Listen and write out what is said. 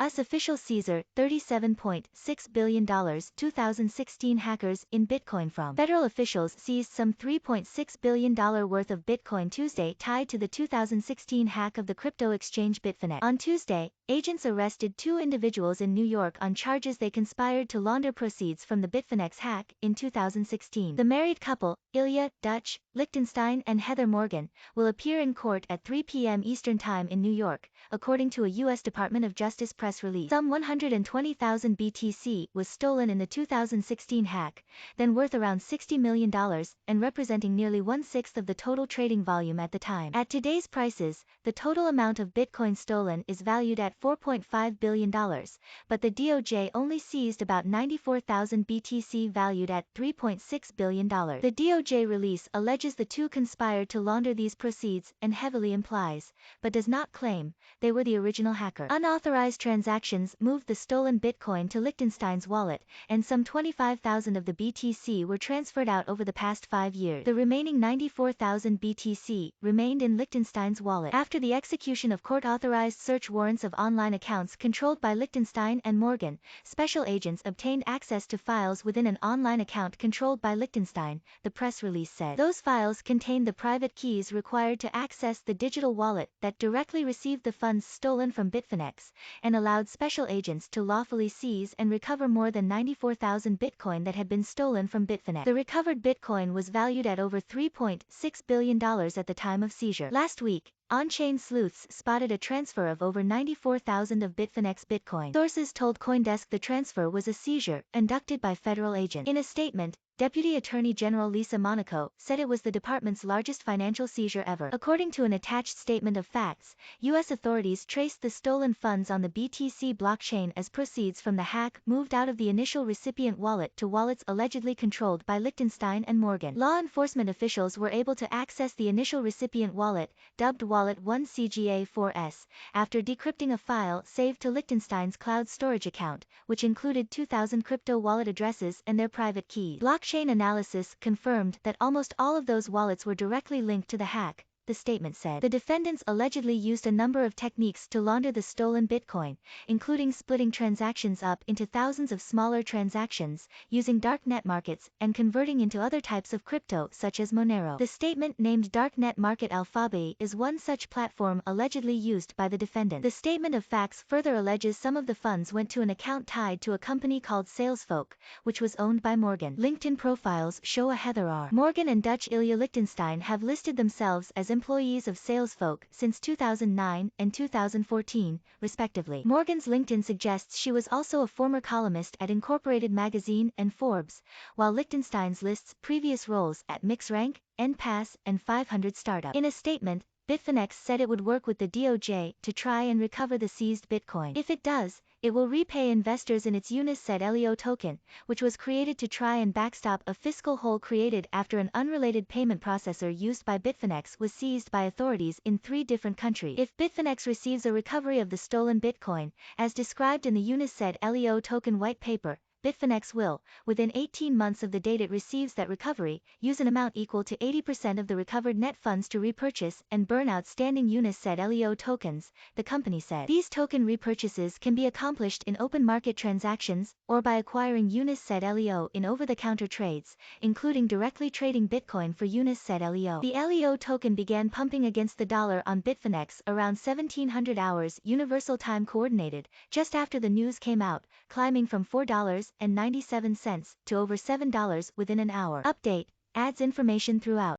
U.S. official Cesar, $37.6 billion 2016 hackers in Bitcoin from. Federal officials seized some $3.6 billion worth of Bitcoin Tuesday tied to the 2016 hack of the crypto exchange Bitfinex. On Tuesday, agents arrested two individuals in New York on charges they conspired to launder proceeds from the Bitfinex hack in 2016. The married couple, Ilya, Dutch, Lichtenstein and Heather Morgan, will appear in court at 3 p.m. Eastern Time in New York, according to a U.S. Department of Justice press release. Some 120,000 BTC was stolen in the 2016 hack, then worth around $60 million, and representing nearly 1/6 of the total trading volume at the time. At today's prices, the total amount of Bitcoin stolen is valued at $4.5 billion, but the DOJ only seized about 94,000 BTC valued at $3.6 billion. The DOJ release alleges the two conspired to launder these proceeds and heavily implies, but does not claim, they were the original hacker. Unauthorized transactions moved the stolen Bitcoin to Lichtenstein's wallet, and some 25,000 of the BTC were transferred out over the past 5 years. The remaining 94,000 BTC remained in Lichtenstein's wallet. After the execution of court-authorized search warrants of online accounts controlled by Lichtenstein and Morgan, special agents obtained access to files within an online account controlled by Lichtenstein, the press release said. Those files contained the private keys required to access the digital wallet that directly received the funds stolen from Bitfinex, and allowed special agents to lawfully seize and recover more than 94,000 Bitcoin that had been stolen from Bitfinex. The recovered Bitcoin was valued at over $3.6 billion at the time of seizure. Last week, on-chain sleuths spotted a transfer of over 94,000 of Bitfinex Bitcoin. Sources told CoinDesk the transfer was a seizure conducted by federal agents. In a statement, Deputy Attorney General Lisa Monaco said it was the department's largest financial seizure ever. According to an attached statement of facts, U.S. authorities traced the stolen funds on the BTC blockchain as proceeds from the hack moved out of the initial recipient wallet to wallets allegedly controlled by Lichtenstein and Morgan. Law enforcement officials were able to access the initial recipient wallet, dubbed Wallet 1 CGA4S, after decrypting a file saved to Lichtenstein's cloud storage account, which included 2,000 crypto wallet addresses and their private keys. Blockchain analysis confirmed that almost all of those wallets were directly linked to the hack, the statement said. The defendants allegedly used a number of techniques to launder the stolen Bitcoin, including splitting transactions up into thousands of smaller transactions, using darknet markets, and converting into other types of crypto such as Monero. The statement named darknet market Alphabay is one such platform allegedly used by the defendant. The statement of facts further alleges some of the funds went to an account tied to a company called Salesfolk, which was owned by Morgan. LinkedIn profiles show a Heather R. Morgan and Dutch Ilya Lichtenstein have listed themselves as employees of Salesfolk since 2009 and 2014, respectively. Morgan's LinkedIn suggests she was also a former columnist at Incorporated Magazine and Forbes, while Lichtenstein's lists previous roles at MixRank, NPass, and 500 Startup. In a statement, Bitfinex said it would work with the DOJ to try and recover the seized Bitcoin. If it does, it will repay investors in its UNUS SED LEO token, which was created to try and backstop a fiscal hole created after an unrelated payment processor used by Bitfinex was seized by authorities in 3 different countries. If Bitfinex receives a recovery of the stolen Bitcoin, as described in the UNUS SED LEO token white paper, Bitfinex will, within 18 months of the date it receives that recovery, use an amount equal to 80% of the recovered net funds to repurchase and burn outstanding UNUS SED LEO tokens, the company said. These token repurchases can be accomplished in open market transactions, or by acquiring UNUS SED LEO in over-the-counter trades, including directly trading Bitcoin for UNUS SED LEO. The LEO token began pumping against the dollar on Bitfinex around 1700 hours Universal Time Coordinated, just after the news came out, climbing from $4.97 to over $7 within an hour. Update adds information throughout.